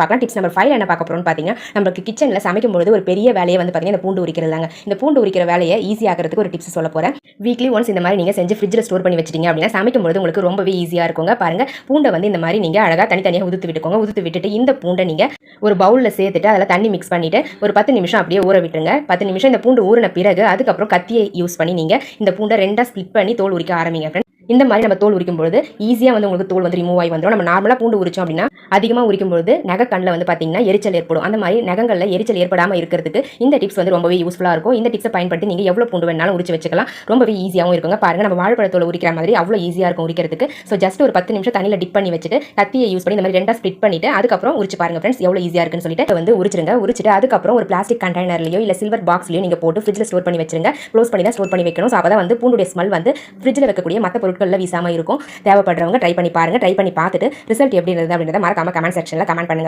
பார்க்கலாம். Tips number 5 என்ன பார்க்க போறோம்னு பார்த்தீங்கன்னா, நமக்கு கிச்சன்ல சமைக்கும்போது ஒரு பெரிய வேலையே வந்து பார்த்தீங்கன்னா, இந்த பூண்டு உரிக்கிறது தாங்க. இந்த பூண்டு உரிக்கிற வேலையை ஈஸி ஆக்கிறதுக்கு ஒரு டிப்ஸ் சொல்ல போறேன். வீக்லி ஒன்ஸ் இந்த மாதிரி நீங்க செஞ்சு ஃப்ரிட்ஜில் ஸ்டோர் பண்ணி வச்சிட்டீங்க அப்படின்னா, சமைக்கும்போது உங்களுக்கு ரொம்பவே ஈஸியா இருக்குங்க. பாருங்க, பூண்டை வந்து இந்த மாதிரி நீங்க அழகா தனித்தனியாக உதுத்து விட்டுக்கோங்க. உதுத்து விட்டுட்டு இந்த பூண்டை நீங்க ஒரு பவுல்ல சேர்த்துட்டு அதில் தண்ணி மிக்ஸ் பண்ணிட்டு ஒரு 10 நிமிஷம் அப்படியே ஊற விட்டுருங்க. 10 நிமிஷம் இந்த பூண்டு ஊறின பிறகு அதுக்கப்புறம் கத்தியை யூஸ் பண்ணி நீங்க இந்த பூண்டை 2 ஸ்ப்ளிட் பண்ணி தோல் உரிக்க ஆரம்பிங்க. இந்த மாதிரி நம்ம தோல் உரிக்கும்போது ஈஸியாக வந்து உங்களுக்கு தோல் வந்து ரிமூவ் ஆகி வந்துடும். நம்ம நார்மலாக பூண்டு உரிச்சோம் அப்படின்னா அதிகமாக உரிக்கும்போது நகக்கண்ணில் வந்து பார்த்தீங்கன்னா எரிச்சல் ஏற்படும். அந்த மாதிரி நகங்களில் எரிச்சல் ஏற்படாமல் இருக்கிறதுக்கு இந்த டிப்ஸ் வந்து ரொம்பவே யூஸ்ஃபுல்லாக இருக்கும். இந்த டிப்ஸை பயன்படுத்தி நீங்கள் எவ்வளோ பூண்டு வேணாலும் உரிச்சு வச்சுக்கலாம். ரொம்பவே ஈஸியாகவும் இருக்குங்க. பாருங்க, நம்ம வாழைப்பழத்தோல் உரிக்கிற மாதிரி அவ்வளோ ஈஸியாக இருக்கும் உரிக்கிறதுக்கு. ஸோ ஜஸ்ட் ஒரு 10 நிமிஷம் தண்ணியில் டிப் பண்ணி வச்சுட்டு கத்தியை யூஸ் பண்ணி இந்த மாதிரி 2 ஸ்ப்ளிட் பண்ணிட்டு அதுக்கப்புறம் உரிச்சு பாருங்க ஃப்ரெண்ட்ஸ், எவ்வளோ ஈஸியாக இருக்குன்னு சொல்லிட்டு வந்து உரிச்சிருங்க. உரிச்சிட்டு அதுக்கப்புறம் ஒரு பிளாஸ்டிக் கண்டெய்னர்லையோ இல்லை சில்வர் பாக்ஸ்லையோ நீங்கள் போட்டு ஃப்ரிட்ஜில் ஸ்டோர் பண்ணி வச்சிருங்க. க்ளோஸ் பண்ணி தான் ஸ்டோர் பண்ணி வைக்கணும். ஸோ அப்போ தான் வந்து பூண்டுடைய ஸ்மெல் வந்து ஃப்ரிட்ஜில் வைக்கக்கூடிய மற்ற பொருட்களில் வீசாமல் இருக்கும். தேவைப்படுறவங்க ட்ரை பண்ணி பாருங்க. ட்ரை பண்ணி பார்த்துட்டு ரிசல்ட் எப்படி இருந்தது அப்படின்றத மறக்காம கமெண்ட் செக்ஷன்ல கமெண்ட் பண்ணுங்க.